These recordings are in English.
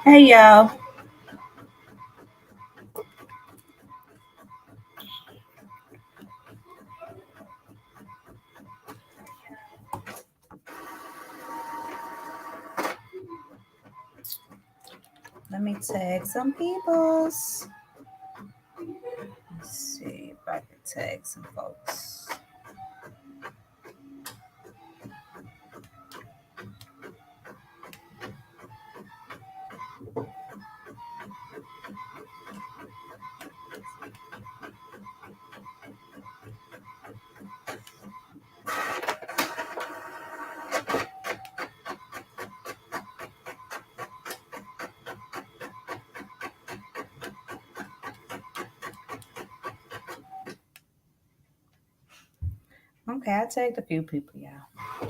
Hey y'all. Let me tag some peoples. Let's see if I can tag some folks. Okay, I tagged a few people, y'all.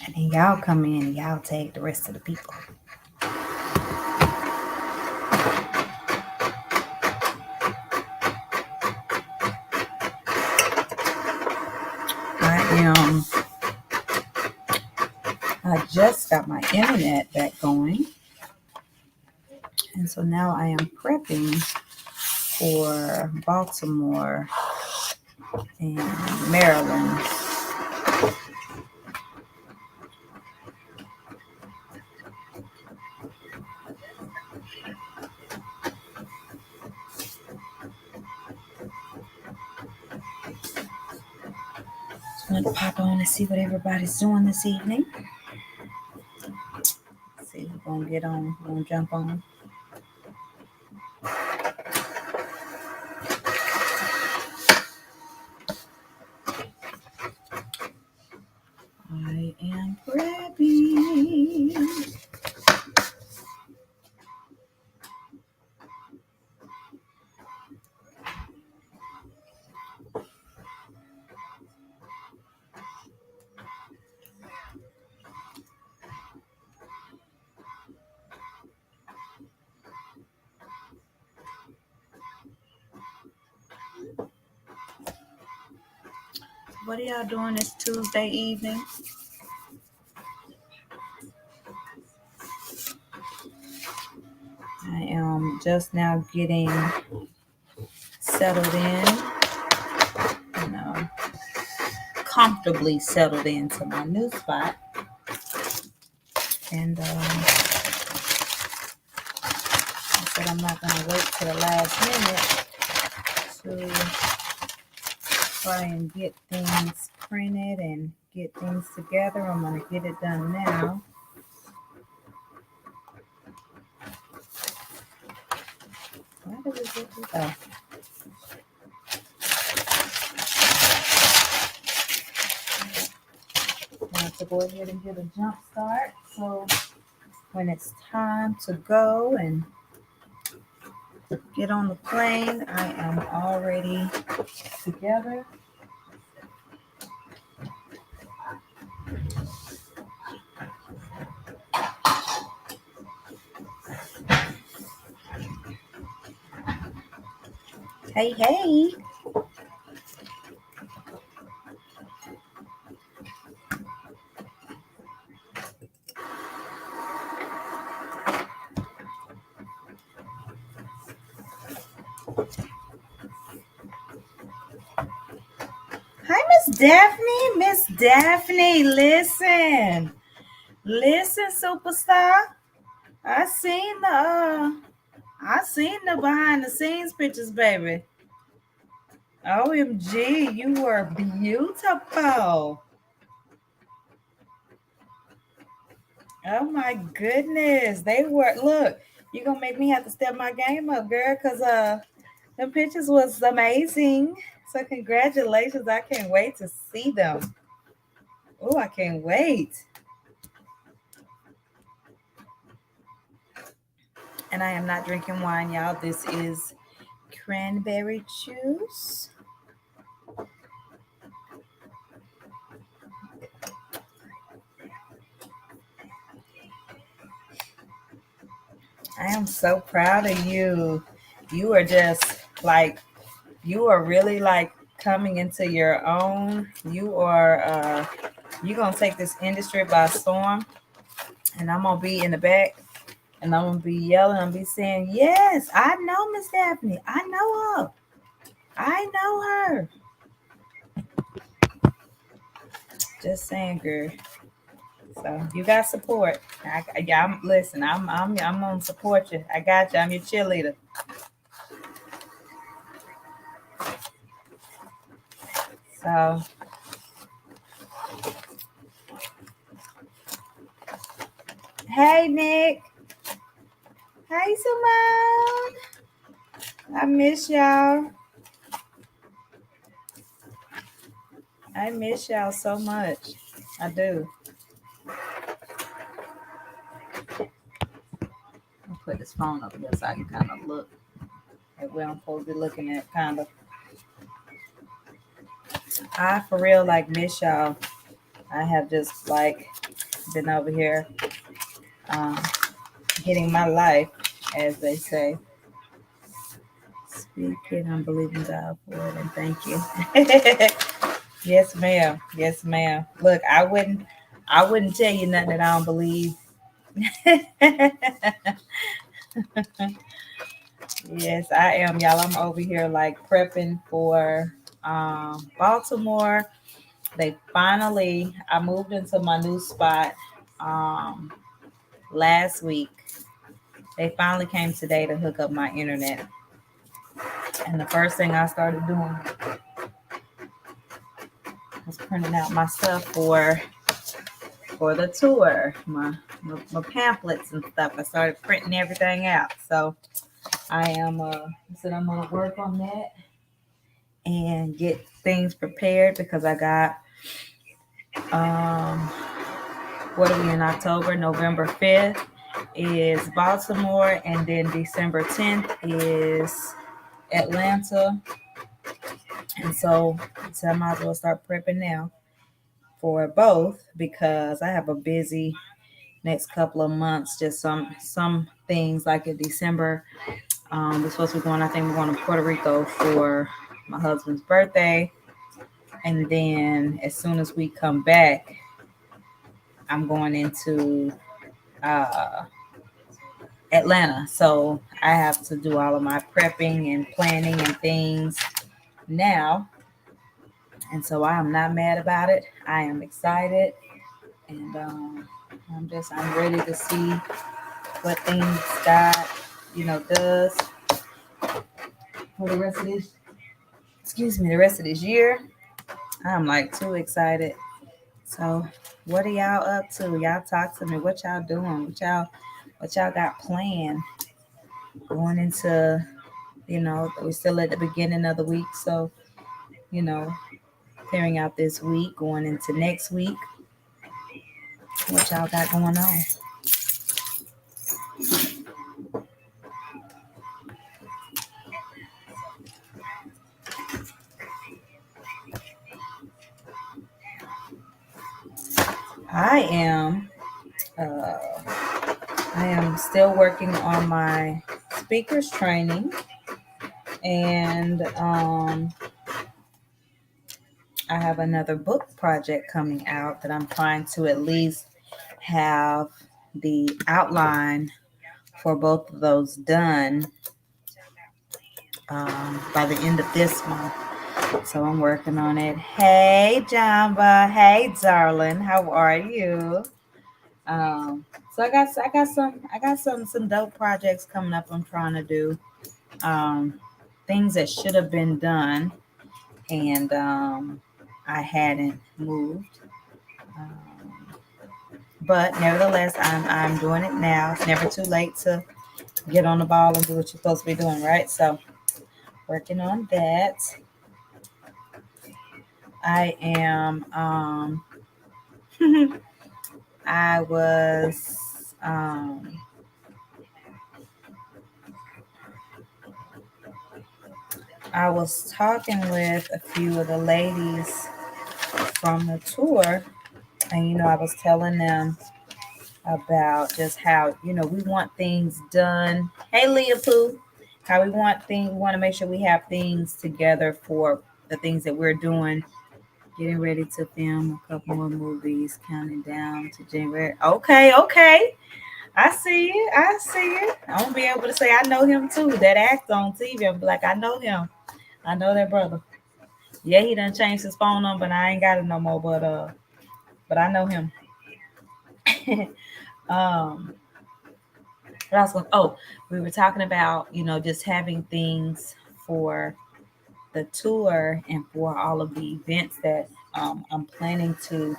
And then y'all come in and y'all tag the rest of the people. I just got my internet back going. And so now I am prepping for Baltimore and Maryland. Just want to pop on and see what everybody's doing this evening. Let's see who's gonna get on, who's gonna jump on. I am prepping. What are y'all doing this Tuesday evening? I am just now getting settled in, comfortably settled into my new spot. And I said I'm not going to wait till the last minute to try and get things printed and get things together. I'm going to get it done now. Why did we get this out? I have to go ahead and get a jump start. So when it's time to go and get on the plane, I am already together. Hey, hey. Hi, Miss Daphne. Miss Daphne, listen, superstar. I seen the behind the scenes pictures, baby. OMG, you were beautiful. Oh my goodness, they were. Look, you're gonna make me have to step my game up, girl, because the pictures was amazing. So congratulations. I can't wait to see them. Oh, I can't wait. And I am not drinking wine, y'all. This is cranberry juice. I am so proud of you. You are just like, you are really like coming into your own. You gonna take this industry by storm, and I'm gonna be in the back, and I'm gonna be yelling. I'm be saying, "Yes, I know Miss Daphne. I know her. I know her." Just saying, girl. So you got support. Listen. I'm gonna support you. I got you. I'm your cheerleader. So, hey Nick. Hey Simone. I miss y'all. I miss y'all so much. I do. I'll put this phone up here so I can kind of look at where I'm supposed to be looking at. Kind of. I for real like miss y'all. I have just like been over here um, getting my life, as they say. Speak it, I'm believing God for it, and thank you. Yes, ma'am. Yes, ma'am. Look, I wouldn't tell you nothing that I don't believe. Yes, I am, y'all. I'm over here like prepping for Baltimore. I moved into my new spot um, last week. They finally came today to hook up my internet. And the first thing I started doing was printing out my stuff for the tour, my pamphlets and stuff. I started printing everything out. So I said I'm gonna work on that and get things prepared because I got um what are we in October? November 5th is Baltimore, and then December 10th is Atlanta. And so I might as well start prepping now for both because I have a busy next couple of months. Just some things like in December. We're supposed to be going. I think we're going to Puerto Rico for my husband's birthday, and then as soon as we come back, I'm going into uh, Atlanta. So I have to do all of my prepping and planning and things now. And so I am not mad about it. I am excited, and I'm ready to see what things God, does for the rest of this. Excuse me, the rest of this year. I'm like too excited. So, what are y'all up to? Y'all talk to me. What y'all doing? What y'all got planned going into? We're still at the beginning of the week, so you know, clearing out this week, going into next week. What y'all got going on? I am. I am still working on my speakers training, and I have another book project coming out that I'm trying to at least have the outline for both of those done by the end of this month. So I'm working on it. Hey, Jamba. Hey, darling. How are you? So I got some dope projects coming up. I'm trying to do things that should have been done, and I hadn't moved. Um, but nevertheless, I'm doing it now. It's never too late to get on the ball and do what you're supposed to be doing, right? So working on that. I am. I was. I was talking with a few of the ladies from the tour, and I was telling them about just how, we want things done. Hey, Leah Pooh, how we want things, we want to make sure we have things together for the things that we're doing. Getting ready to film a couple more movies, counting down to January. Okay, okay. I see it. I see it. I won't be able to say I know him too. That actor on TV. I'm like, I know him. I know that brother. Yeah, he done changed his phone number and I ain't got it no more, but I know him. um what else we were talking about, just having things for the tour and for all of the events that I'm planning to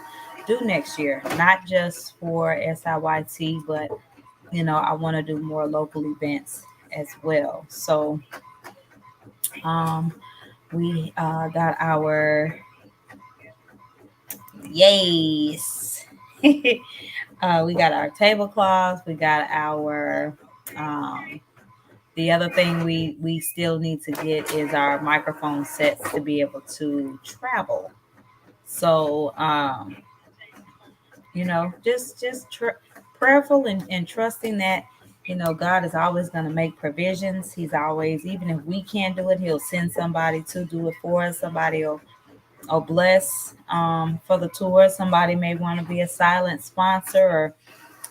do next year. Not just for SIYT, but I want to do more local events as well. So um, we got our yes. We got our tablecloths. We got our the other thing we still need to get is our microphone sets to be able to travel. So prayerful and trusting that God is always going to make provisions. He's always, even if we can't do it, he'll send somebody to do it for us. Somebody will bless for the tour. Somebody may want to be a silent sponsor, or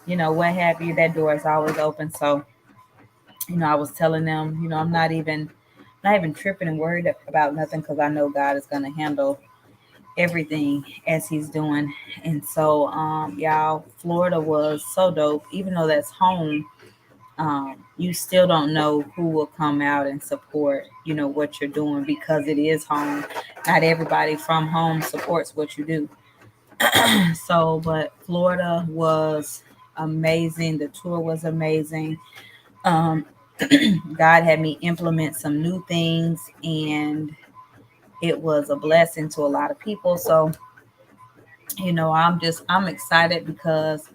what have you. That door is always open. So I was telling them, I'm not even tripping and worried about nothing, because I know God is going to handle everything as he's doing. And so y'all, Florida was so dope. Even though that's home, you still don't know who will come out and support what you're doing, because it is home. Not everybody from home supports what you do. So but Florida was amazing. The tour was amazing. um God had me implement some new things, and it was a blessing to a lot of people. So I'm excited, because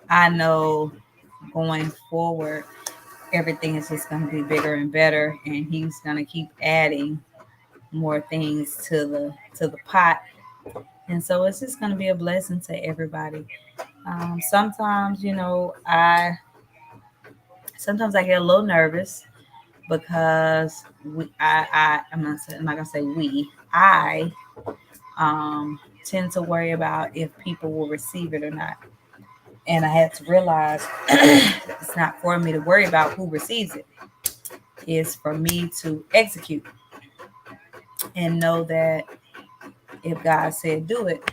I know going forward everything is just going to be bigger and better, and he's going to keep adding more things to the pot. And so it's just going to be a blessing to everybody. Sometimes I get a little nervous, because I'm not gonna say we, I tend to worry about if people will receive it or not. And I had to realize it's not for me to worry about who receives it. It's for me to execute and know that if God said do it,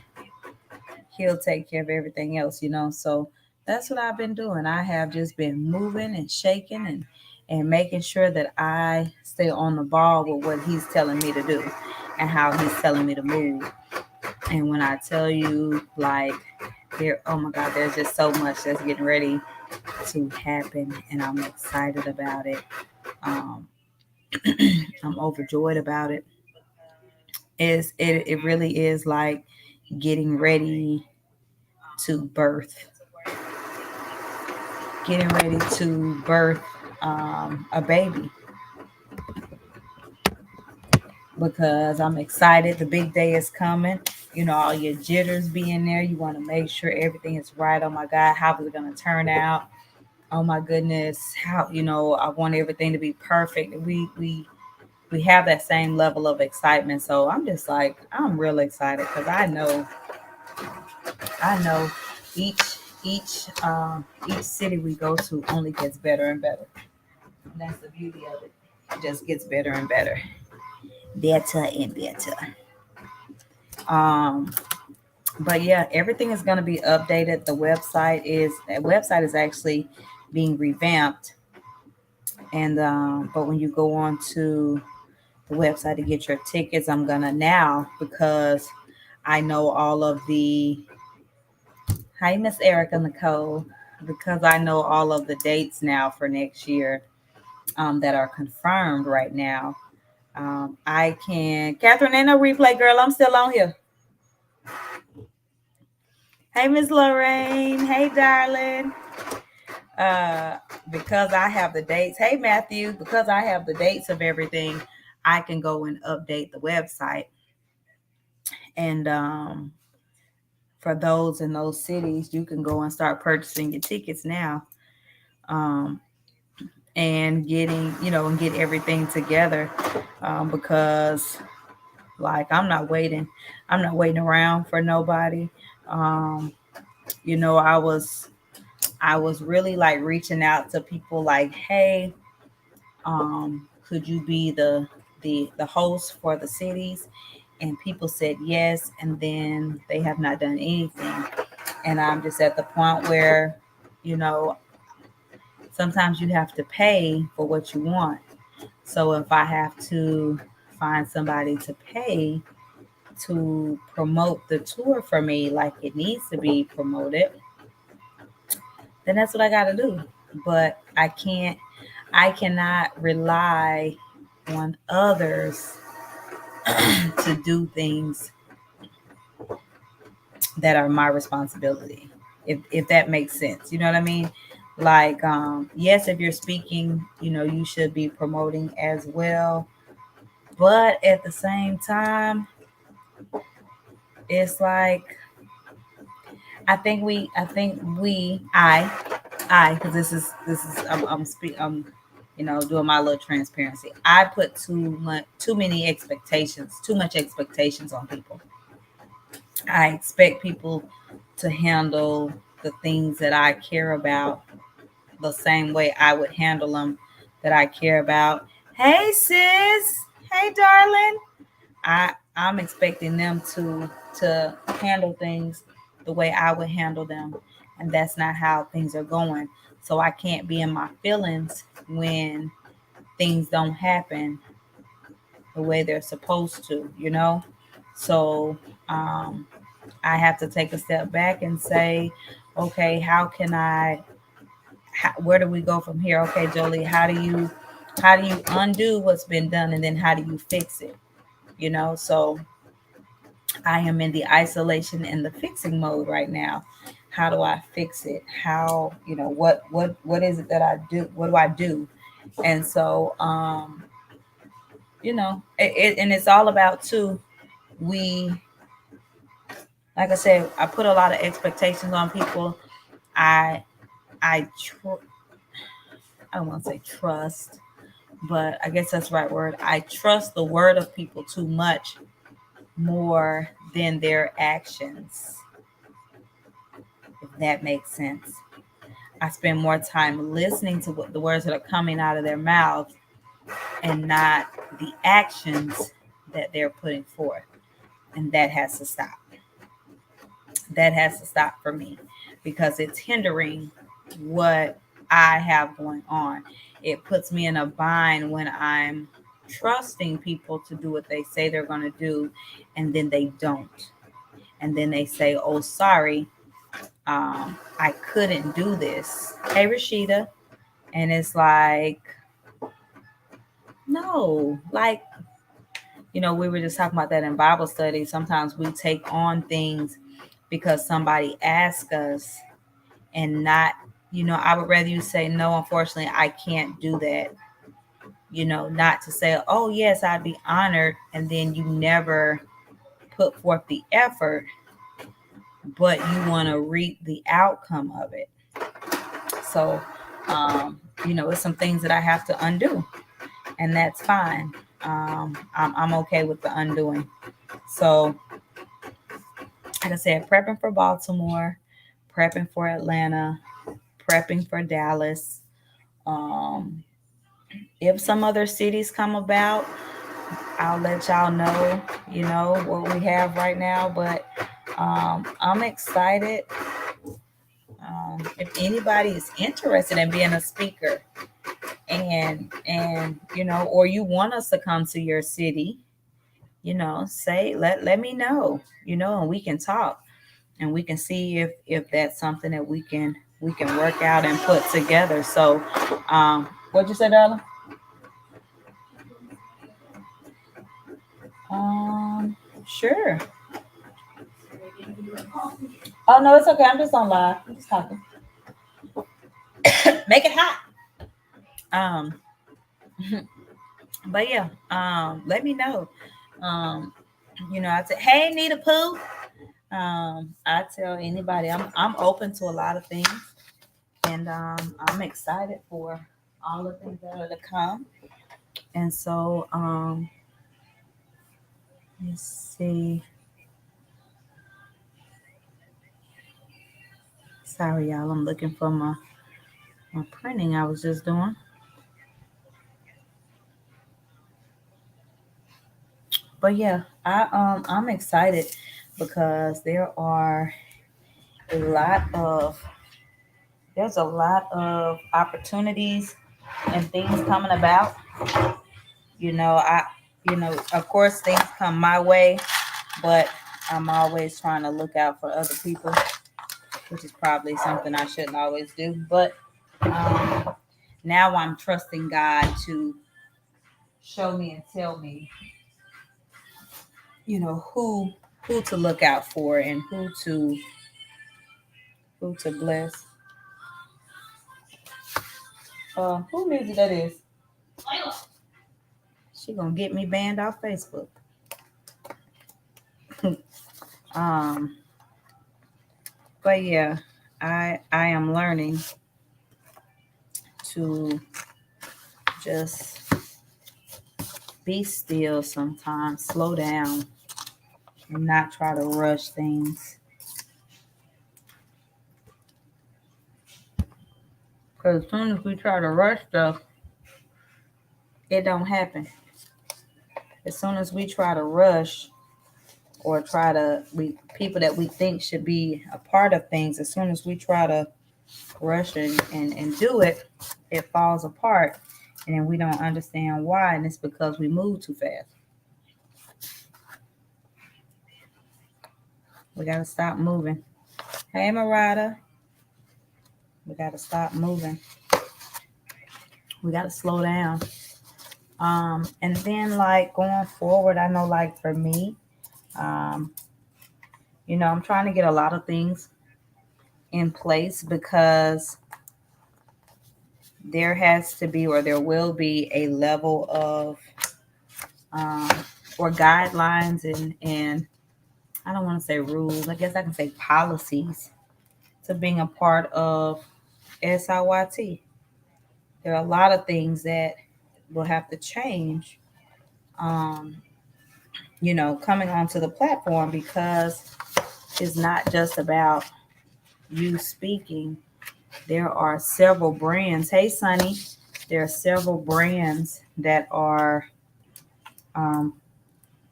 he'll take care of everything else. So that's what I've been doing. I have just been moving and shaking and making sure that I stay on the ball with what he's telling me to do and how he's telling me to move. And when I tell you, like, oh my God, there's just so much that's getting ready to happen, and I'm excited about it. Um, I'm overjoyed about it. It really is like getting ready to birth, a baby, because I'm excited. The big day is coming. All your jitters being there. You want to make sure everything is right. Oh my God, how is it going to turn out? Oh my goodness, how I want everything to be perfect. We have that same level of excitement. So I'm just like, I'm real excited, because I know each each city we go to only gets better and better. And that's the beauty of it. It just gets better and better. Better and better. Um but yeah, everything is going to be updated. The website is actually being revamped. And but when you go on to the website to get your tickets, I'm gonna now, because I know all of the hi Miss Erica Nicole, because I know all of the dates now for next year, that are confirmed right now. I can Catherine, ain't no replay, girl. I'm still on here. Hey Miss Lorraine. Hey darling. uh because I have the dates. Hey Matthew, because I have the dates of everything, I can go and update the website. And for those in those cities, you can go and start purchasing your tickets now, um, and getting, and get everything together, because like I'm not waiting around for nobody. Um, I was really like reaching out to people like, hey, could you be the host for the cities? And people said yes, and then they have not done anything. And I'm just at the point where, you know, sometimes you have to pay for what you want. So if I have to find somebody to pay to promote the tour for me like it needs to be promoted, then that's what I got to do. But I cannot rely on others to do things that are my responsibility. If that makes sense. You know what I mean? Like, yes, if you're speaking, you should be promoting as well. But at the same time, it's like because I'm doing my little transparency. I put too much expectations on people. I expect people to handle the things that I care about the same way I would handle them that I care about. Hey sis, hey darling. I'm expecting them to handle things the way I would handle them, and that's not how things are going. So I can't be in my feelings when things don't happen the way they're supposed to. So um, I have to take a step back and say, okay, where do we go from here? Okay, Jolie, how do you undo what's been done, and then how do you fix it? So I am in the isolation and the fixing mode right now. How do I fix it? What is it that I do? What do I do? And so, and it's all about too. We, like I said, I put a lot of expectations on people. I, I, I don't want to say trust, but I guess that's the right word. I trust the word of people too much, more than their actions, if that makes sense. I spend more time listening to what the words that are coming out of their mouth, and not the actions that they're putting forth. And that has to stop. That has to stop for me, because it's hindering what I have going on. It puts me in a bind when I'm trusting people to do what they say they're going to do, and then they don't. And then they say, oh, sorry, I couldn't do this. Hey, Rashida. And it's like, no, like, we were just talking about that in Bible study. Sometimes we take on things because somebody asks us, and not, I would rather you say, no, unfortunately, I can't do that. Not to say, oh, yes, I'd be honored. And then you never put forth the effort, but you want to reap the outcome of it. So, it's some things that I have to undo, and that's fine. I'm okay with the undoing. So, like I said, prepping for Baltimore, prepping for Atlanta, prepping for Dallas. Um, if some other cities come about, I'll let y'all know, what we have right now. But I'm excited. If anybody is interested in being a speaker, and or you want us to come to your city, say let me know, and we can talk, and we can see if that's something that we can work out and put together. So what'd you say, darling? Sure. Oh no, it's okay. I'm just on live. I'm just talking. Make it hot. um but yeah, let me know. I said, hey, Nita Pooh. I tell anybody I'm open to a lot of things, and I'm excited for all the things that are to come. And so let's see. Sorry, y'all. I'm looking for my printing I was just doing. But yeah, I'm excited because a lot of there's a lot of opportunities and things coming about. You know, of course things come my way, but I'm always trying to look out for other people, which is probably something I shouldn't always do. But um, now I'm trusting God to show me and tell me, who to look out for and who to bless. Who music that is? She gonna get me banned off Facebook. um, but yeah, I am learning to just be still sometimes, slow down, and not try to rush things. Because as soon as we try to rush stuff, it don't happen. As soon as we try to rush or we people that we think should be a part of things, as soon as we try to rush and do it, it falls apart. And then we don't understand why, and it's because we move too fast. We gotta stop moving. Hey, Marada, we gotta stop moving. We gotta slow down. And then like going forward, I know like for me, um, I'm trying to get a lot of things in place because there has to be or there will be a level of um, or guidelines and I don't want to say rules. I guess I can say policies to being a part of SIYT. There are a lot of things that will have to change, um, coming onto the platform because it's not just about you speaking. There are several brands. Hey, Sonny, there are several brands um,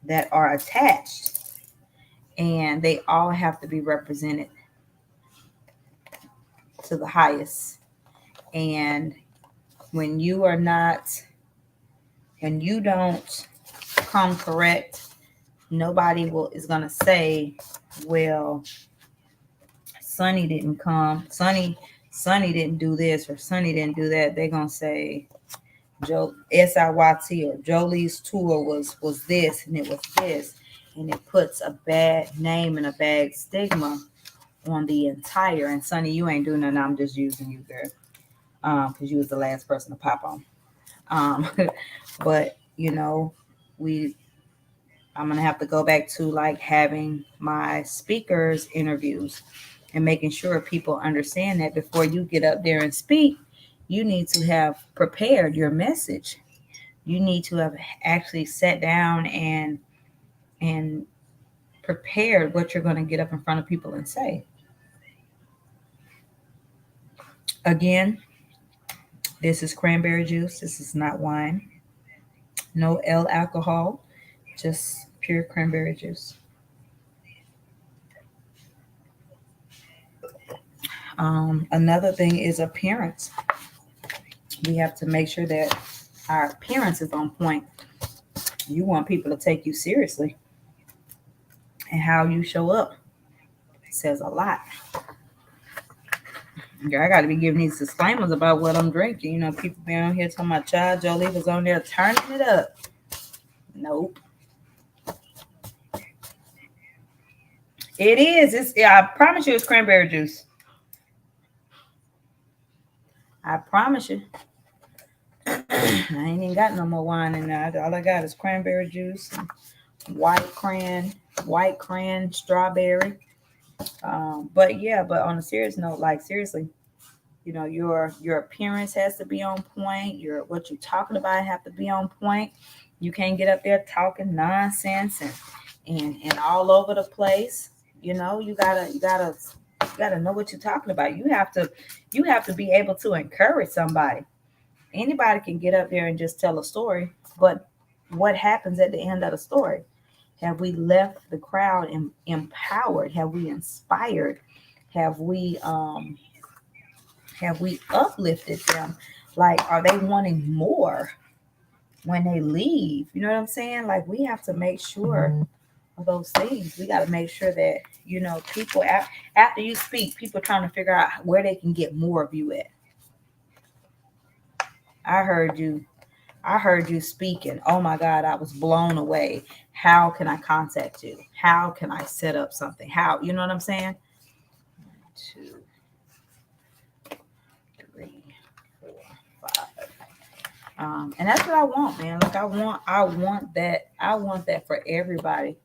that are attached, and they all have to be represented to the highest. And when you are not, when you don't come correct, nobody is gonna say, "Well, Sonny didn't come. Sonny didn't do this or Sonny didn't do that." They're gonna say Joe SIYT or Jolie's tour was this and it was this, and it puts a bad name and a bad stigma on the entire. And Sonny, you ain't doing nothing. I'm just using you, girl, because you was the last person to pop on. But we I'm gonna have to go back to like having my speakers interviews and making sure people understand that before you get up there and speak, you need to have prepared your message. You need to have actually sat down and prepared what you're going to get up in front of people and say. Again, this is cranberry juice. This is not wine. No L alcohol, just pure cranberry juice. Another thing is appearance. We have to make sure that our appearance is on point. You want people to take you seriously, and how you show up says a lot. Girl, I got to be giving these disclaimers about what I'm drinking. People be on here talking about child. Jolie was on there turning it up. Nope. It is. I promise you it's cranberry juice. I promise you. I ain't even got no more wine in there. All I got is cranberry juice, and white cran strawberry. But yeah, but on a serious note, like seriously, your appearance has to be on point. Your what you're talking about have to be on point. You can't get up there talking nonsense and all over the place. You gotta know what you're talking about. You have to be able to encourage somebody. Anybody can get up there and just tell a story, but what happens at the end of the story? Have we left the crowd empowered? Have we inspired? Have we um have we uplifted them? Like, are they wanting more when they leave? You know what I'm saying? Like, we have to make sure of those things. We got to make sure that, people, after you speak, people trying to figure out where they can get more of you at. I heard you. I heard you speaking. Oh my God, I was blown away. How can I contact you? How can I set up something? How, you know what I'm saying? 2, 3, 4, 5. And that's what I want, man. Like I want that for everybody.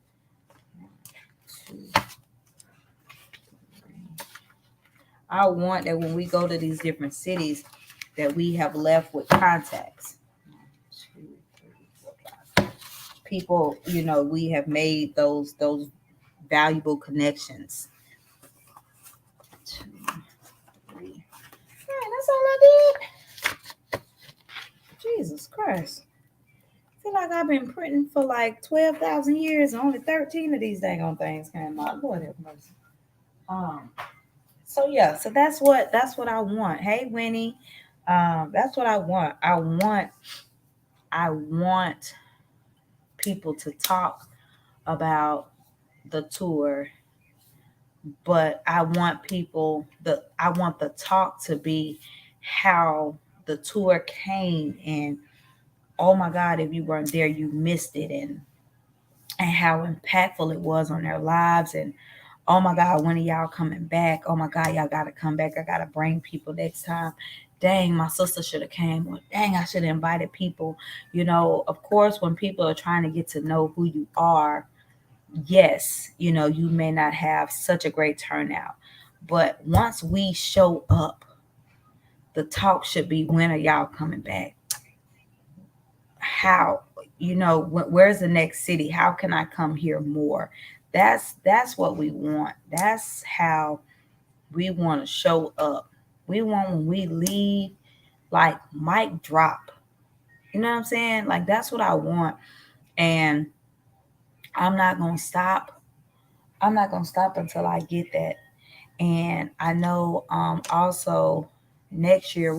Two, I want that when we go to these different cities, that we have left with contacts. Two, three, four, five. People, we have made those valuable connections. Two, three. Man, that's all I did. Jesus Christ. I feel like I've been printing for like 12,000 years, and only 13 of these dang on things came out. Lord have mercy. Um, so yeah, so that's what I want. Hey Winnie, that's what I want. I want people to talk about the tour, but I want the talk to be how the tour came, and oh my God, if you weren't there, you missed it, and how impactful it was on their lives. And oh my God, when are y'all coming back? Oh my God, y'all gotta come back. I gotta bring people next time. Dang, my sister should have came. Or dang, I should have invited people. Of course, when people are trying to get to know who you are, yes, you may not have such a great turnout. But once we show up, the talk should be, when are y'all coming back? How, where's the next city? How can I come here more? That's what we want. That's how we want to show up. We want, when we leave, like, mic drop. You know what I'm saying? Like, that's what I want. And I'm not gonna stop. I'm not gonna stop until I get that. And I know, also next year,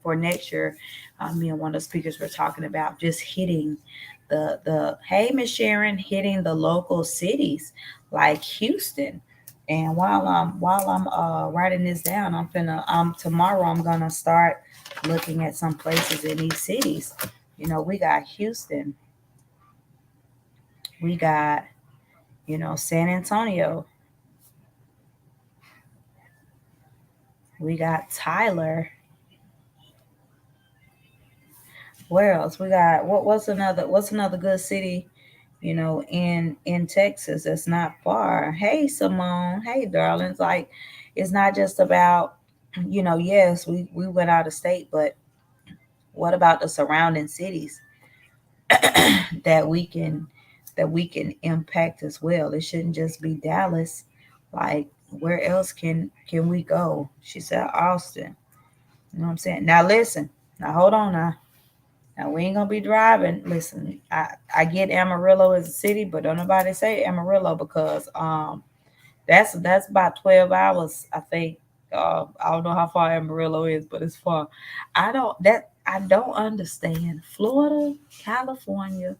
for next year, me and one of the speakers were talking about just hitting the hey Miss Sharon, hitting the local cities like Houston. And while I'm writing this down, I'm finna tomorrow I'm gonna start looking at some places in these cities. We got Houston, we got, San Antonio, we got Tyler. Where else? We got, what's another good city, in Texas that's not far. Hey Simone, hey darlings. Like, it's not just about, yes, we went out of state, but what about the surrounding cities that we can impact as well? It shouldn't just be Dallas. Like, where else can we go? She said Austin. You know what I'm saying? Now listen, now hold on now. Now we ain't gonna be driving. Listen, I get Amarillo as a city, but don't nobody say Amarillo, because that's about 12 hours, I think. I don't know how far Amarillo is, but it's far. I don't understand Florida, California,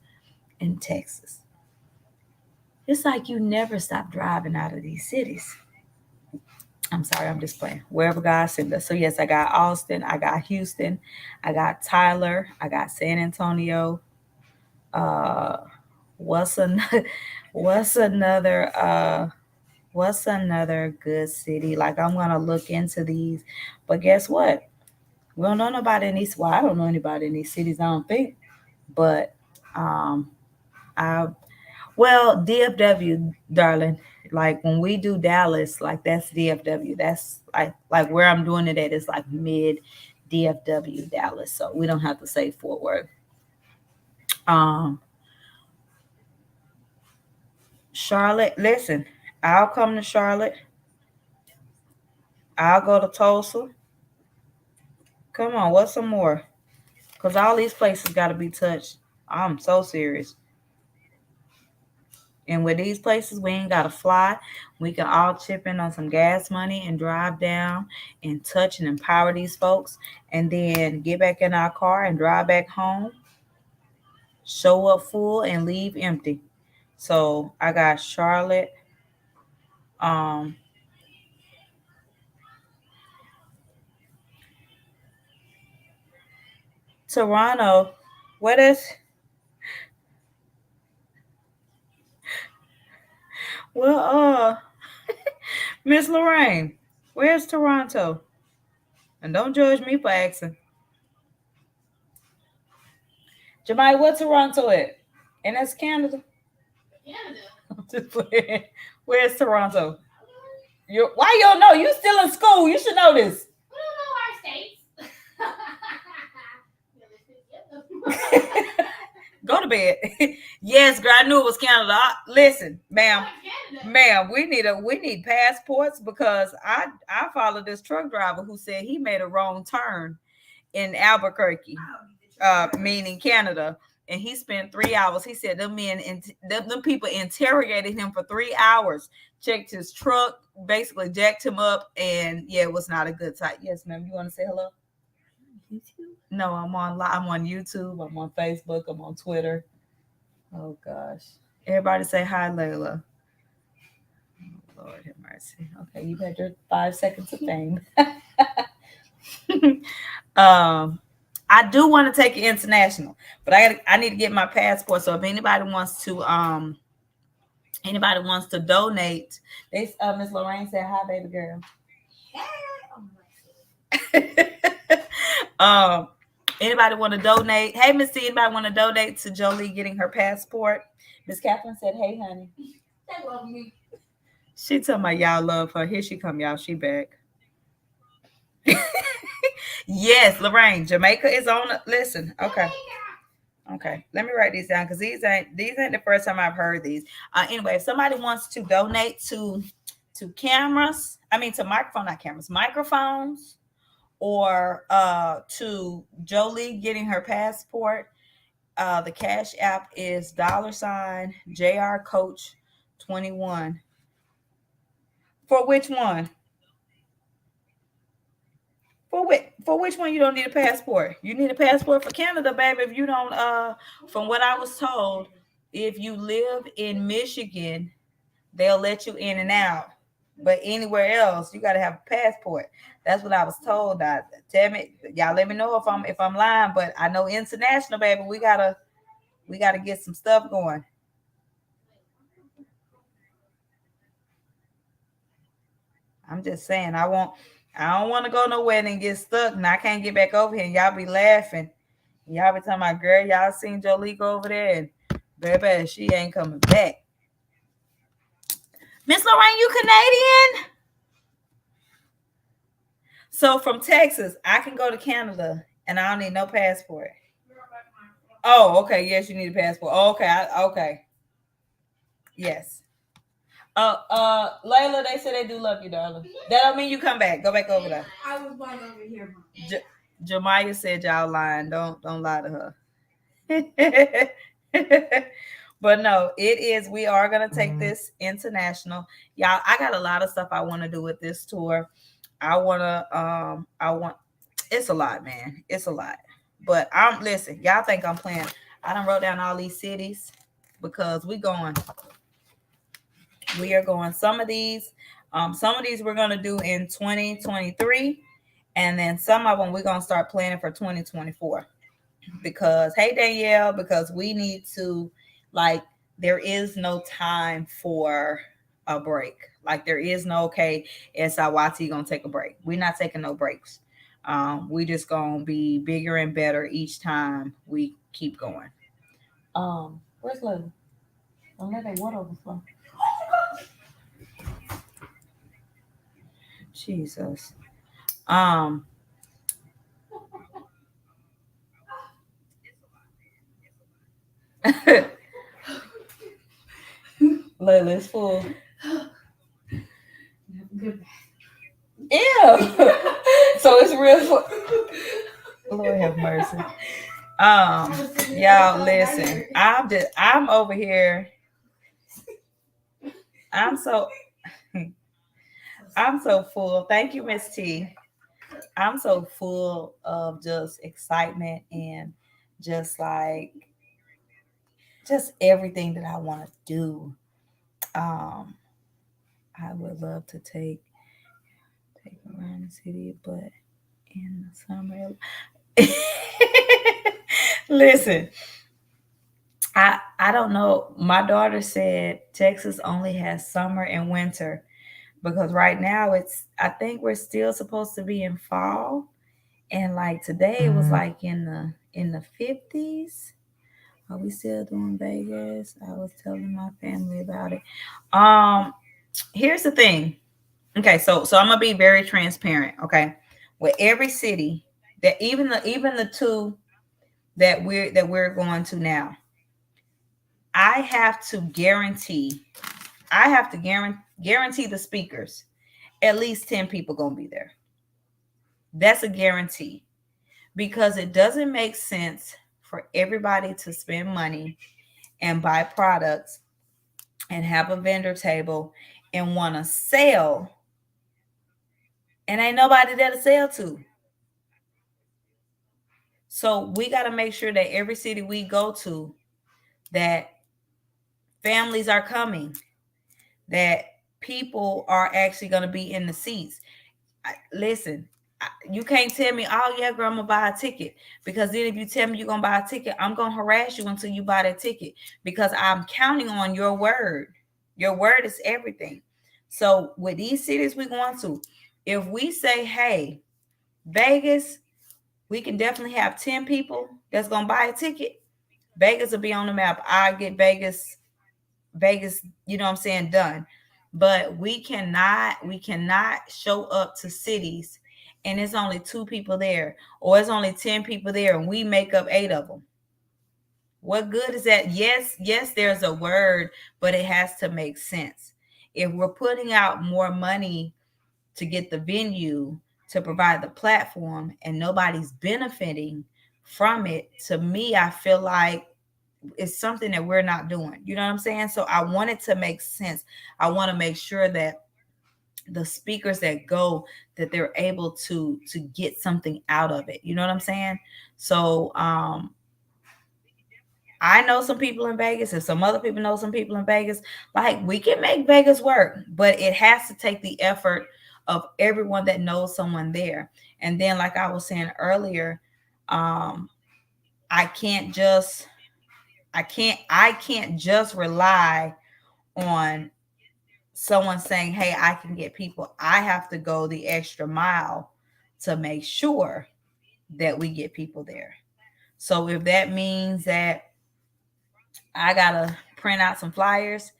and Texas. It's like you never stop driving out of these cities. I'm sorry, I'm just playing. Wherever God sent us. So yes, I got Austin, I got Houston, I got Tyler, I got San Antonio. Uh, what's an what's another what's another good city? Like, I'm gonna look into these, but guess what? We don't know nobody in these. Well, I don't know anybody in these cities. I don't think, but um, I well, DFW, darling. Like when we do Dallas, like that's DFW. That's like where I'm doing it at is like mid DFW Dallas. So we don't have to say Fort Worth. Um, Charlotte, listen, I'll come to Charlotte. I'll go to Tulsa. Come on, what's some more? Cause all these places got to be touched. I'm so serious. And with these places, we ain't got to fly. We can all chip in on some gas money and drive down and touch and empower these folks. And then get back in our car and drive back home, show up full and leave empty. So I got Charlotte, um, Toronto. What is, well, Miss Lorraine, where's Toronto? And don't judge me for asking. Jemai, what's Toronto at? And that's Canada. I'm just playing. Where's Toronto? Why you don't know? You still in school. You should know this. Go to bed. Yes, girl, I knew it was Canada. Listen, ma'am, we need passports because I followed this truck driver who said he made a wrong turn in Albuquerque, meaning Canada, and he spent 3 hours. He said them people interrogated him for 3 hours, checked his truck, basically jacked him up, and yeah, it was not a good sight. Yes, ma'am. You want to say hello? YouTube? No, I'm on YouTube. I'm on Facebook. I'm on Twitter. Oh gosh. Everybody say hi, Layla. Oh, Lord have mercy. Okay, you've had your 5 seconds of fame. I do want to take it international, but I need to get my passport. So if anybody wants to donate, they Miss Lorraine said hi, baby girl. Anybody want to donate? Hey, Miss C, anybody want to donate to Jolie getting her passport? Miss Catherine said, hey, honey. They love me. She talking about y'all love her. Here she come, y'all. She back. Yes, Lorraine. Jamaica is on. Listen, okay. Okay, let me write these down because these ain't the first time I've heard these. Anyway, if somebody wants to donate to cameras, I mean to microphone, not cameras, microphones, or to Jolie getting her passport, the Cash App is $JR Coach 21. For which one? For which one you don't need a passport? You need a passport for Canada, baby. If you don't, from what I was told, if you live in Michigan, they'll let you in and out. But anywhere else, you got to have a passport. That's what I was told. Tell me, y'all, let me know if I'm lying. But I know international, baby. We gotta get some stuff going. I'm just saying, I don't want to go nowhere and get stuck, and I can't get back over here, and y'all be laughing. Y'all be talking about, girl, y'all seen Jolie go over there, and baby, she ain't coming back. Miss Lorraine, you Canadian? So from Texas, I can go to Canada, and I don't need no passport. Oh, okay. Yes, you need a passport. Oh, okay. Okay. Yes. Layla, they say they do love you, darling. That don't mean you come back. Go back over there. I was lying over here. Jemiah said y'all lying. Don't lie to her. But no, it is. We are gonna take this international, y'all. I got a lot of stuff I want to do with this tour. I want. It's a lot, man. It's a lot. But listen. Y'all think I'm playing? I done wrote down all these cities because we going. We are going some of these we're going to do in 2023, and then some of them we're going to start planning for 2024 because hey Danielle, because we need to, like, there is no time for a break. Like there is no, okay, SIYT gonna take a break. We're not taking no breaks. We just gonna be bigger and better each time we keep going. Where's Lily? Don't let that water overflow. Jesus. Um, Layla's full. Ew. So it's real full. Lord have mercy. Y'all listen. I'm over here. I'm so I'm so full. Thank you, Miss T. I'm so full of just excitement and just like just everything that I want to do. Um, I would love to take around the city, but in the summer. Listen, I don't know. My daughter said Texas only has summer and winter because right now it's I think we're still supposed to be in fall, and like today it was like in the 50s. Are we still doing Vegas? I was telling my family about it. Um, Here's the thing. Okay, so I'm gonna be very transparent. Okay, with every city that even the two that we're going to now, I have to guarantee. I have to guarantee the speakers. At least 10 people gonna be there. That's a guarantee because it doesn't make sense for everybody to spend money and buy products and have a vendor table and want to sell and ain't nobody there to sell to. So we got to make sure that every city we go to, that families are coming, that people are actually going to be in the seats. Listen, you can't tell me, oh yeah, girl, I'm gonna buy a ticket. Because then if you tell me you're gonna buy a ticket, I'm gonna harass you until you buy that ticket because I'm counting on your word. Your word is everything. So with these cities we going to, if we say, hey, Vegas, we can definitely have 10 people that's gonna buy a ticket. Vegas will be on the map. I get Vegas, you know what I'm saying, done. But we cannot show up to cities and it's only two people there or it's only 10 people there and we make up eight of them. What good is that? Yes, there's a word, but it has to make sense. If we're putting out more money to get the venue, to provide the platform, and nobody's benefiting from it, to me, I feel like it's something that we're not doing. You know what I'm saying? So I want it to make sense. I want to make sure that the speakers that go, that they're able to get something out of it. You know what I'm saying? So I know some people in Vegas and some other people know some people in Vegas. Like we can make Vegas work, but it has to take the effort of everyone that knows someone there. And then like I was saying earlier, um I can't just I can't just rely on someone saying, "Hey, I can get people." I have to go the extra mile to make sure that we get people there. So if that means that I got to print out some flyers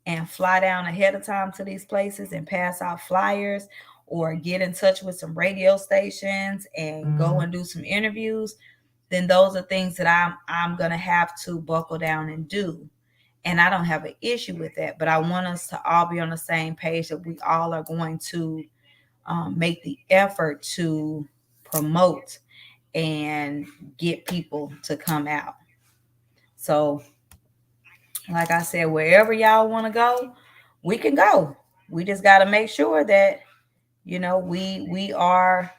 and fly down ahead of time to these places and pass out flyers or get in touch with some radio stations and go and do some interviews, then those are things that I'm going to have to buckle down and do. And I don't have an issue with that, but I want us to all be on the same page that we all are going to make the effort to promote and get people to come out. So like I said, wherever y'all want to go, we can go. We just got to make sure that we are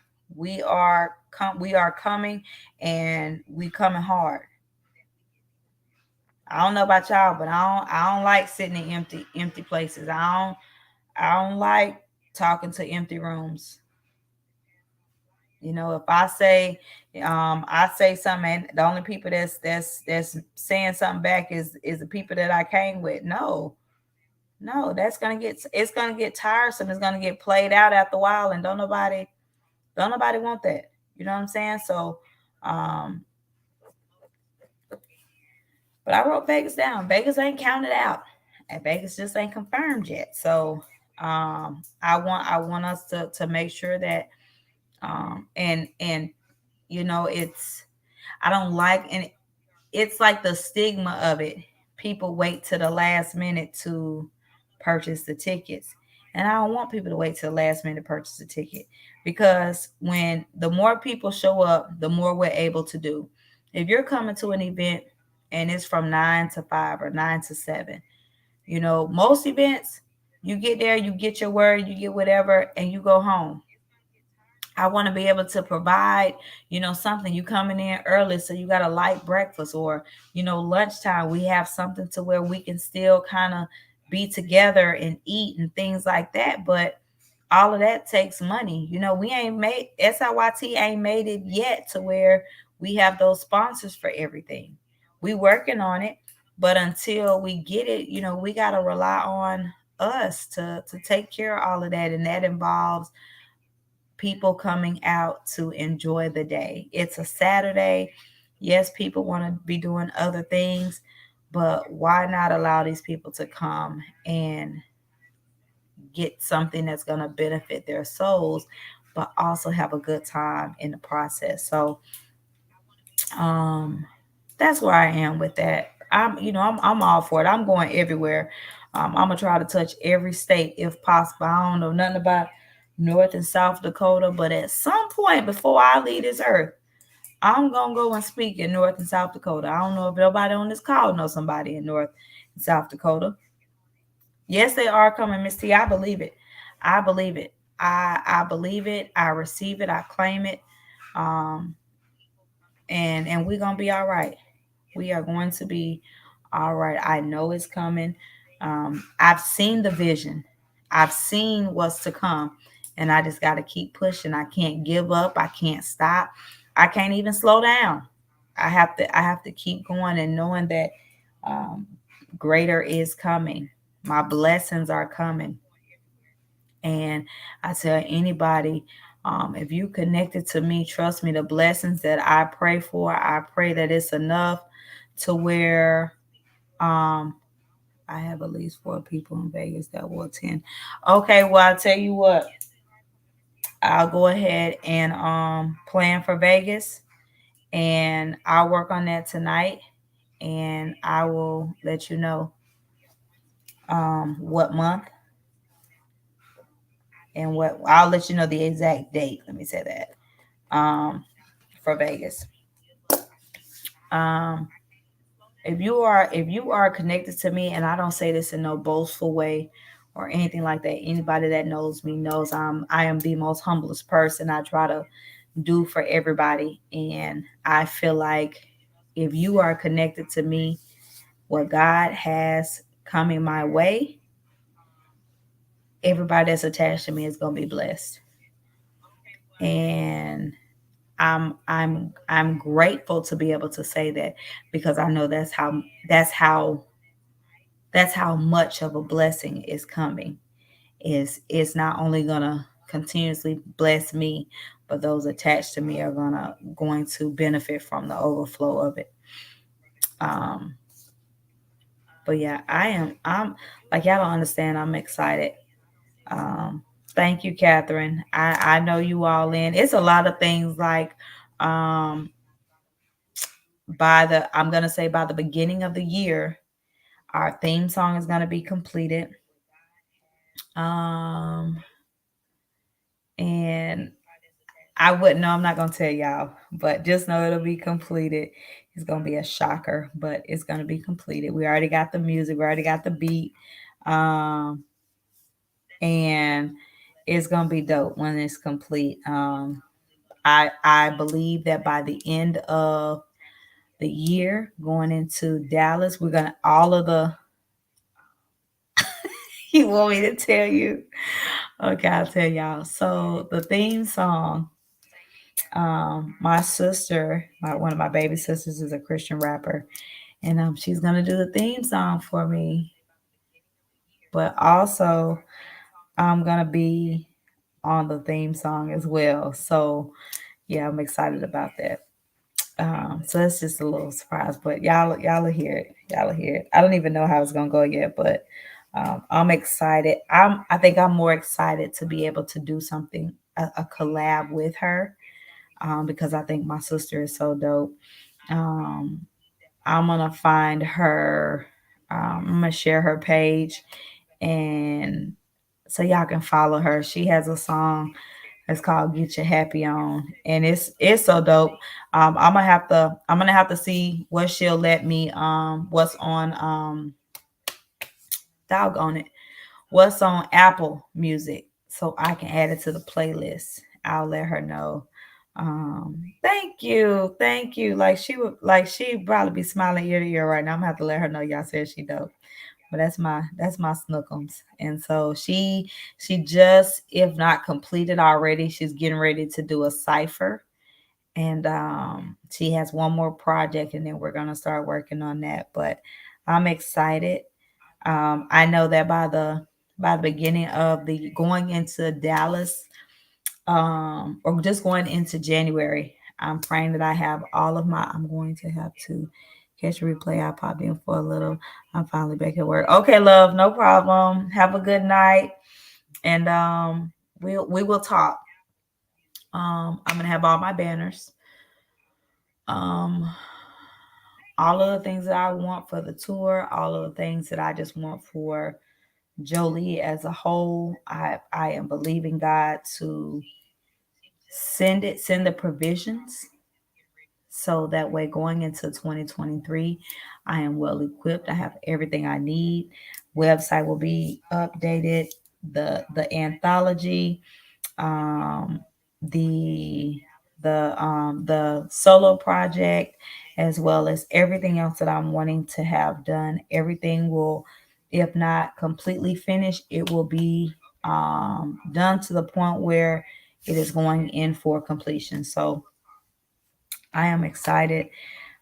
coming and we coming hard. I don't know about y'all, but I don't like sitting in empty places. I don't like talking to empty rooms. If I say something and the only people that's saying something back is the people that I came with. No, it's gonna get tiresome. It's gonna get played out after a while, and don't nobody want that. You know what I'm saying? So, um, but I wrote Vegas down. Vegas ain't counted out, and Vegas just ain't confirmed yet. So, I want us to make sure that and it's I don't like, and it's like the stigma of it. People wait to the last minute to purchase the tickets. And I don't want people to wait to the last minute to purchase a ticket, because when the more people show up, the more we're able to do. If you're coming to an event and it's from 9 to 5 or 9 to 7, most events, you get there, you get your word, you get whatever, and you go home. I want to be able to provide, something. You coming in early, so you got a light breakfast, or, lunchtime. We have something to where we can still kind of be together and eat and things like that. But all of that takes money. We ain't made SIYT ain't made it yet to where we have those sponsors for everything. We working on it, but until we get it, we gotta rely on us to take care of all of that, and that involves people coming out to enjoy the day. It's a Saturday. Yes, people want to be doing other things, but why not allow these people to come and get something that's going to benefit their souls, but also have a good time in the process? So, um, that's where I am with that. I'm all for it. I'm going everywhere. I'm gonna try to touch every state if possible. I don't know nothing about North and South Dakota, but at some point before I leave this earth, I'm gonna go and speak in North and South Dakota. I don't know if nobody on this call knows somebody in North and South Dakota. Yes, they are coming, Miss T. I believe it. I believe it. I believe it. I receive it. I claim it. Um, and we're gonna be all right. We are going to be all right. I know it's coming. I've seen the vision. I've seen what's to come, and I just got to keep pushing. I can't give up. I can't stop. I can't even slow down. I have to keep going and knowing that um, greater is coming. My blessings are coming. And I tell anybody, if you connected to me, trust me, the blessings that I pray for, I pray that it's enough to where um, I have at least 4 people in Vegas that will attend. Okay, well, I'll tell you what, I'll go ahead and plan for Vegas, and I'll work on that tonight, and I will let you know what month, and what I'll let you know the exact date. Let me say that. For Vegas. Um, if you are connected to me, and I don't say this in no boastful way or anything like that. Anybody that knows me knows I am the most humblest person. I try to do for everybody, and I feel like if you are connected to me, what God has coming my way, everybody that's attached to me is going to be blessed. And I'm grateful to be able to say that, because I know that's how much of a blessing is coming. Is not only gonna continuously bless me, but those attached to me are going to benefit from the overflow of it. Um, but yeah, I'm like, y'all don't understand. I'm excited. Um, Thank you, Catherine. I know you all in. It's a lot of things like um I'm gonna say by the beginning of the year, our theme song is gonna be completed. Um and I wouldn't know, I'm not gonna tell y'all, but just know it'll be completed. It's gonna be a shocker, but it's gonna be completed. We already got the music, we already got the beat. Um and it's gonna be dope when it's complete. I believe that by the end of the year, going into Dallas, we're gonna all of the you want me to tell you? Okay, I'll tell y'all. So the theme song, my sister, one of my baby sisters is a Christian rapper, and she's gonna do the theme song for me. But also, I'm gonna be on the theme song as well. So yeah, I'm excited about that. So that's just a little surprise, but y'all will hear it. Y'all will hear it. I don't even know how it's gonna go yet, but I'm excited. I think I'm more excited to be able to do something, a collab with her, because I think my sister is so dope. Um, I'm gonna find her. I'm gonna share her page, and so y'all can follow her. She has a song. It's called "Get Your Happy On," and it's so dope. I'm gonna have to see what she'll let me. What's on doggone it, what's on Apple Music, so I can add it to the playlist. I'll let her know. Thank you, thank you. She probably be smiling ear to ear right now. I'm gonna have to let her know y'all said she dope. But that's my snookums. And so she just, if not completed already, she's getting ready to do a cipher. And she has one more project, and then we're gonna start working on that. But I'm excited. I know that by the beginning of the going into Dallas, or just going into January, I'm praying that I have all of my. I'm going to have to catch a replay. I popped in for a little. I'm finally back at work. Okay, love, no problem. Have a good night, and we will talk. I'm gonna have all my banners. Um, all of the things that I want for the tour, all of the things that I just want for Jolie as a whole. I am believing God to send the provisions, so that way going into 2023, I am well equipped. I have everything I need. Website will be updated. The anthology, um, the the solo project, as well as everything else that I'm wanting to have done. Everything will, if not completely finished, it will be done to the point where it is going in for completion. So I am excited.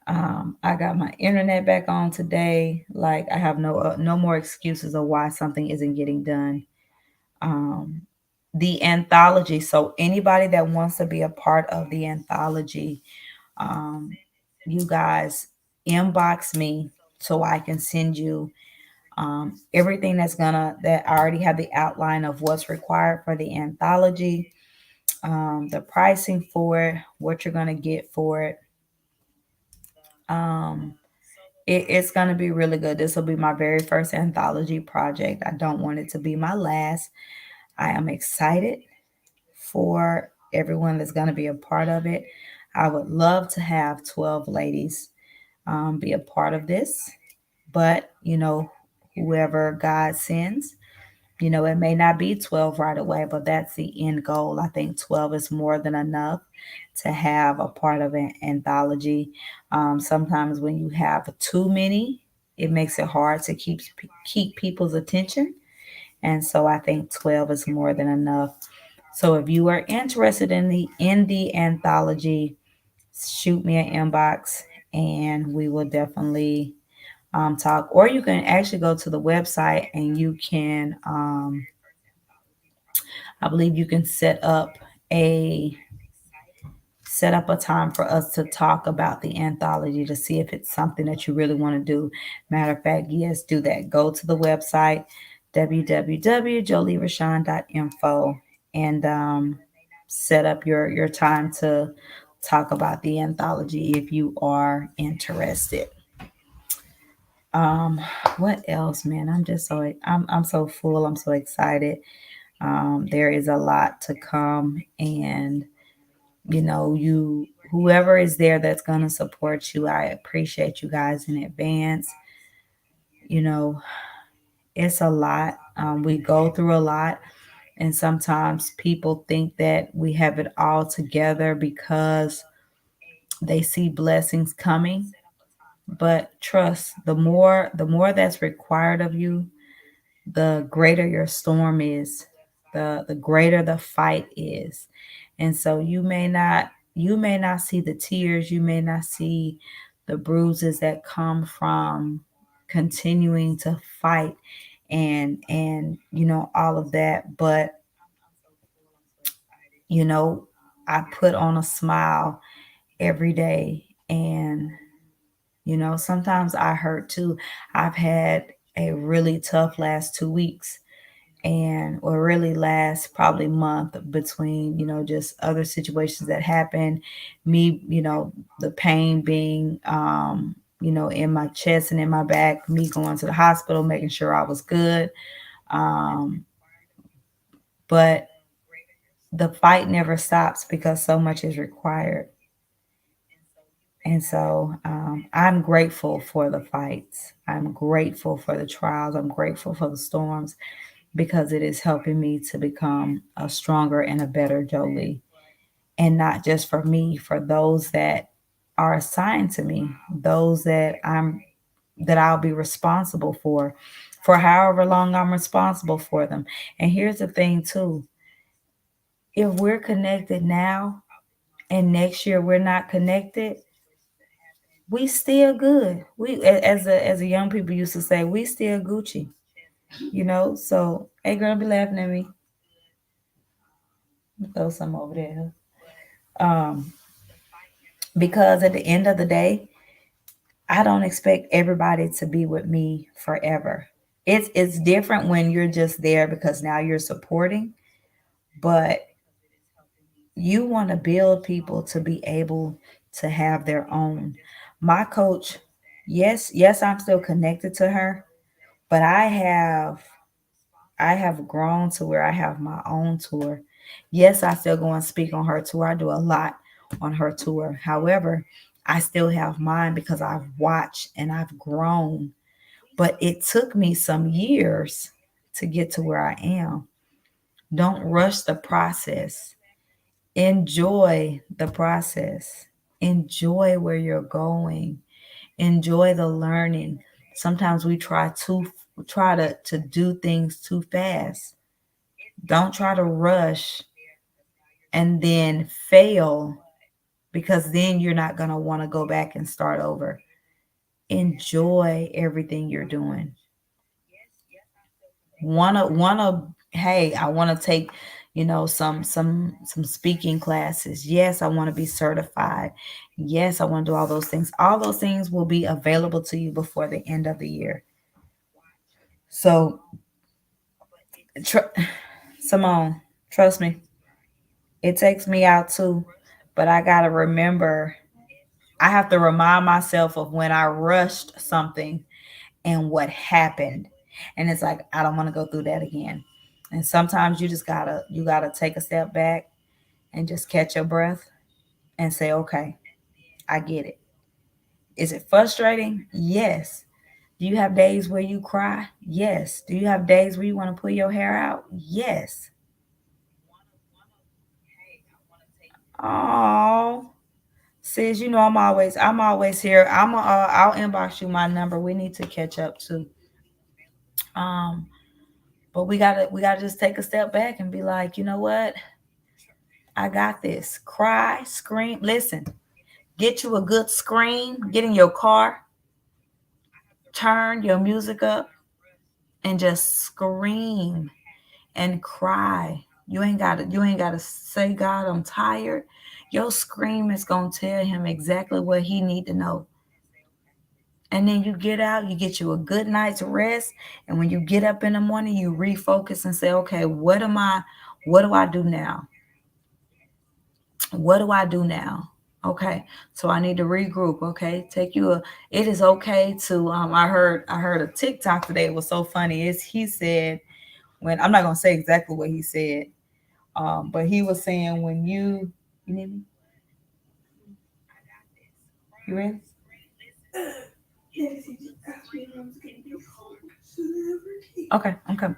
I got my internet back on today. Like, I have no more excuses of why something isn't getting done. Um, the anthology. So anybody that wants to be a part of the anthology, um, you guys inbox me so I can send you everything that I already have the outline of what's required for the anthology, the pricing for it, what you're gonna get for it. Um, it's gonna be really good. This will be my very first anthology project. I don't want it to be my last. I am excited for everyone that's going to be a part of it. I would love to have 12 ladies be a part of this, but whoever God sends, it may not be 12 right away, but that's the end goal. I think 12 is more than enough to have a part of an anthology. Sometimes when you have too many, it makes it hard to keep people's attention. And so I think 12 is more than enough. So if you are interested in the anthology, shoot me an inbox, and we will definitely talk. Or you can actually go to the website, and you can, I believe you can a set up a time for us to talk about the anthology to see if it's something that you really want to do. Matter of fact, yes, do that. Go to the website www.jolierashawn.info, and set up your time to talk about the anthology if you are interested. Um, what else, man? I'm so full. I'm so excited. There is a lot to come, and you whoever is there that's going to support you, I appreciate you guys in advance. you know it's a lot. We go through a lot, and sometimes people think that we have it all together because they see blessings coming. But trust, the more that's required of you, the greater your storm is, the greater the fight is. And so you may not see the tears, you may not see the bruises that come from continuing to fight, and all of that. But you know I put on a smile every day. And sometimes I hurt too. I've had a really tough last 2 weeks, and or really last probably month, between just other situations that happened. Me, the pain being in my chest and in my back, me going to the hospital, making sure I was good. um but the fight never stops because so much is required. And so I'm grateful for the fights. I'm grateful for the trials. I'm grateful for the storms, because it is helping me to become a stronger and a better Jolie. And not just for me, for those that are assigned to me, those that I'll be responsible for however long I'm responsible for them. And here's the thing too. If we're connected now and next year we're not connected, we still good. As a young people used to say, we still Gucci. So hey girl, be laughing at me. Throw some over there. Um, because at the end of the day, I don't expect everybody to be with me forever. It's different when you're just there because now you're supporting, but you want to build people to be able to have their own. My coach, yes, I'm still connected to her, but I have grown to where I have my own tour. Yes, I still go and speak on her tour. I do a lot on her tour. However, I still have mine because I've watched and I've grown. But it took me some years to get to where I am. Don't rush the process. Enjoy the process. Enjoy where you're going. Enjoy the learning. Sometimes we try to do things too fast. Don't try to rush and then fail, because then you're not going to want to go back and start over. Enjoy everything you're doing. Want to hey, I want to take some speaking classes. Yes, I want to be certified. Yes, I want to do all those things. All those things will be available to you before the end of the year. So tr- Simone, trust me, it takes me out too, but I got to remember, I have to remind myself of when I rushed something and what happened. And it's like I don't want to go through that again. And sometimes you gotta take a step back and just catch your breath and say, okay, I get it. Is it frustrating? Yes. Do you have days where you cry? Yes. Do you have days where you want to pull your hair out? Yes. Oh, sis, I'm always here. I'll inbox you my number. We need to catch up too. Um, but we gotta just take a step back and be like, you know what? I got this. Cry, scream. Listen, get you a good scream. Get in your car, turn your music up, and just scream and cry. You ain't gotta say, God, I'm tired. Your scream is gonna tell him exactly what he need to know. And then you get out, you get you a good night's rest, and when you get up in the morning, you refocus and say, okay, what do I do now? What do I do now? Okay, so I need to regroup. Okay, take you a. It is okay to. I heard a TikTok today. It was so funny. Is he said, when I'm not gonna say exactly what he said, but he was saying, when you need me, you ready? Okay, I'm coming.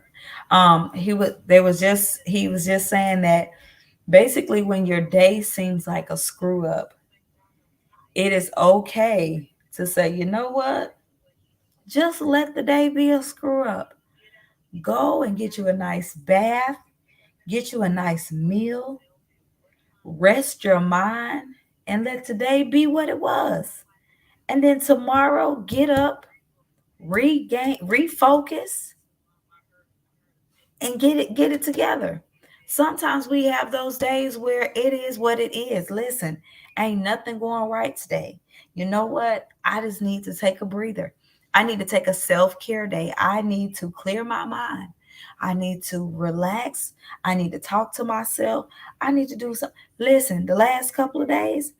He was just saying that basically, when your day seems like a screw up, it is okay to say, you know what? Just let the day be a screw up. Go and get you a nice bath, get you a nice meal, rest your mind, and let today be what it was. And then tomorrow, get up, refocus, and get it together. Sometimes we have those days where it is what it is. Listen, ain't nothing going right today. You know what? I just need to take a breather. I need to take a self-care day. I need to clear my mind. I need to relax. I need to talk to myself. I need to do something. Listen, the last couple of days,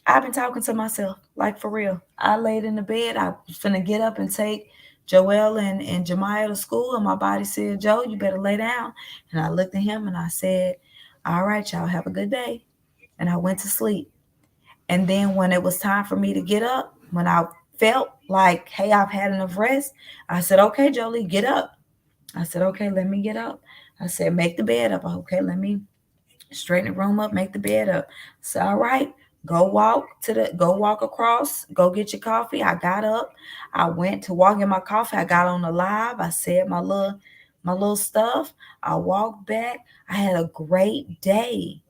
I've been talking to myself, like for real. I laid in the bed. I was finna get up and take Joelle and Jemiah to school, and my body said, Joe, you better lay down. And I looked at him and I said, all right, y'all, have a good day. And I went to sleep. And then when it was time for me to get up, when I felt like, hey, I've had enough rest, I said, okay, Jolie, get up. I said, okay, let me get up. I said, make the bed up. Okay, let me straighten the room up, make the bed up. So, all right, go walk across, go get your coffee. I got up. I went to walk in my coffee. I got on the live. I said my little stuff. I walked back. I had a great day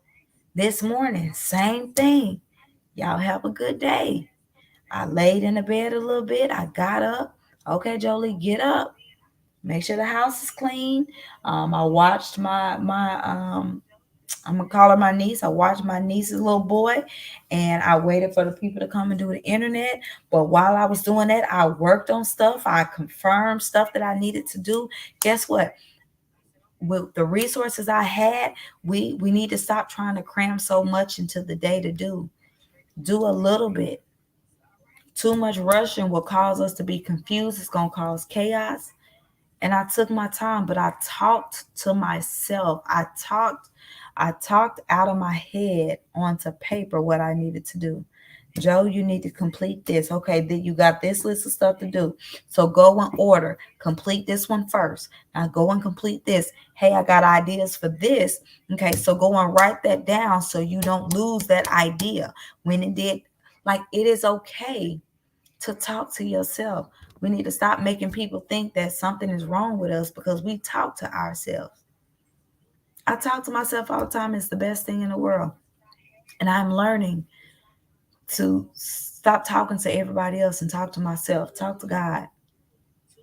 this morning. Same thing. Y'all have a good day. I laid in the bed a little bit. I got up. Okay, Jolie, get up. Make sure the house is clean. I watched my I'm gonna call her my niece. I watched my niece's little boy, and I waited for the people to come and do the internet. But while I was doing that, I worked on stuff. I confirmed stuff that I needed to do. Guess what? With the resources I had, we need to stop trying to cram so much into the day to do. Do a little bit. Too much rushing will cause us to be confused. It's gonna cause chaos. And I took my time, but I talked to myself. I talked out of my head onto paper what I needed to do. Joe, you need to complete this. Okay, then you got this list of stuff to do. So go in order. Complete this one first. Now go and complete this. Hey, I got ideas for this. Okay, so go and write that down so you don't lose that idea. When it did, like it is okay to talk to yourself. We need to stop making people think that something is wrong with us because we talk to ourselves. I talk to myself all the time. It's the best thing in the world. And I'm learning to stop talking to everybody else and talk to myself. Talk to God.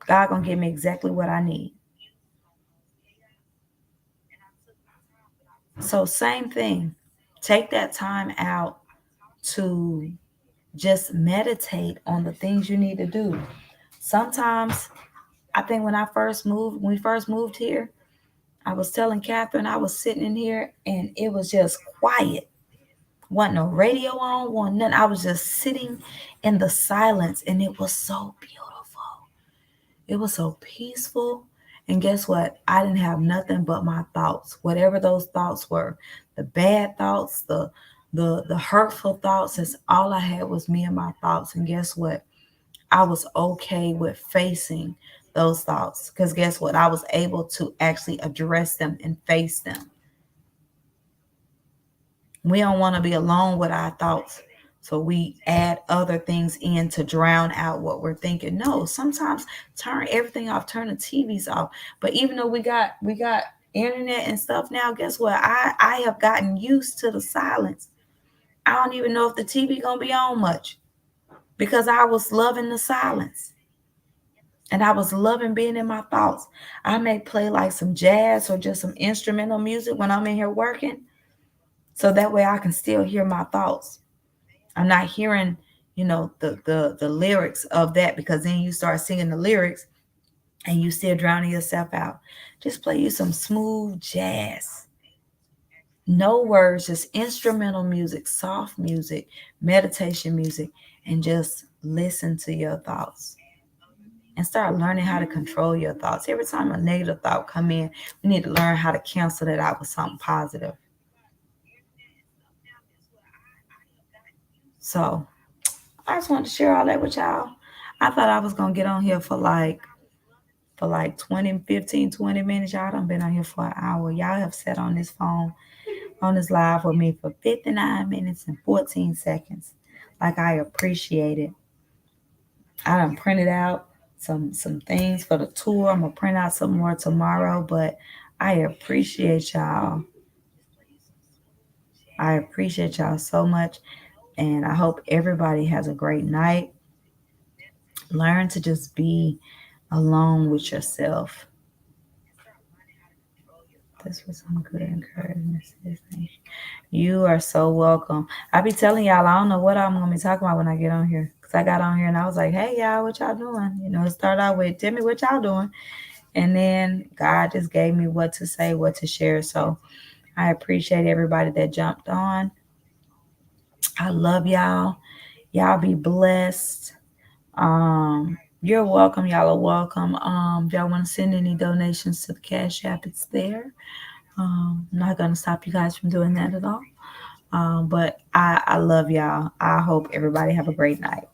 God gonna give me exactly what I need. So same thing. Take that time out to just meditate on the things you need to do. Sometimes I think when we first moved here, I was telling Catherine I was sitting in here and it was just quiet. Wasn't no radio on, wasn't nothing. I was just sitting in the silence and it was so beautiful. It was so peaceful. And guess what? I didn't have nothing but my thoughts. Whatever those thoughts were, the bad thoughts, the hurtful thoughts, that's all I had was me and my thoughts. And guess what? I was okay with facing those thoughts because guess what? I was able to actually address them and face them. We don't want to be alone with our thoughts. So we add other things in to drown out what we're thinking. No, sometimes turn everything off, turn the TVs off. But even though we got internet and stuff now, guess what? I have gotten used to the silence. I don't even know if the TV gonna be on much because I was loving the silence. And I was loving being in my thoughts. I may play like some jazz or just some instrumental music when I'm in here working. So that way I can still hear my thoughts. I'm not hearing, the lyrics of that because then you start singing the lyrics and you still drowning yourself out. Just play you some smooth jazz. No words, just instrumental music, soft music, meditation music, and just listen to your thoughts and start learning how to control your thoughts. Every time a negative thought come in, we need to learn how to cancel that out with something positive. So I just wanted to share all that with y'all. I thought I was gonna get on here for like 20, 15, 20 minutes. Y'all done been on here for an hour. Y'all have sat on this phone, on this live with me for 59 minutes and 14 seconds. Like I appreciate it. I done printed out some things for the tour. I'm gonna print out some more tomorrow, but I appreciate y'all. I appreciate y'all so much. And I hope everybody has a great night. Learn to just be alone with yourself. This was some good encouragement. You are so welcome. I be telling y'all, I don't know what I'm gonna be talking about when I get on here. because I got on here and I was like, hey, y'all, what y'all doing? It started out with, tell me what y'all doing. And then God just gave me what to say, what to share. So I appreciate everybody that jumped on. I love y'all. Y'all be blessed. You're welcome. Y'all are welcome. If y'all want to send any donations to the Cash App, it's there. I'm not gonna stop you guys from doing that at all. But I love y'all. I hope everybody have a great night.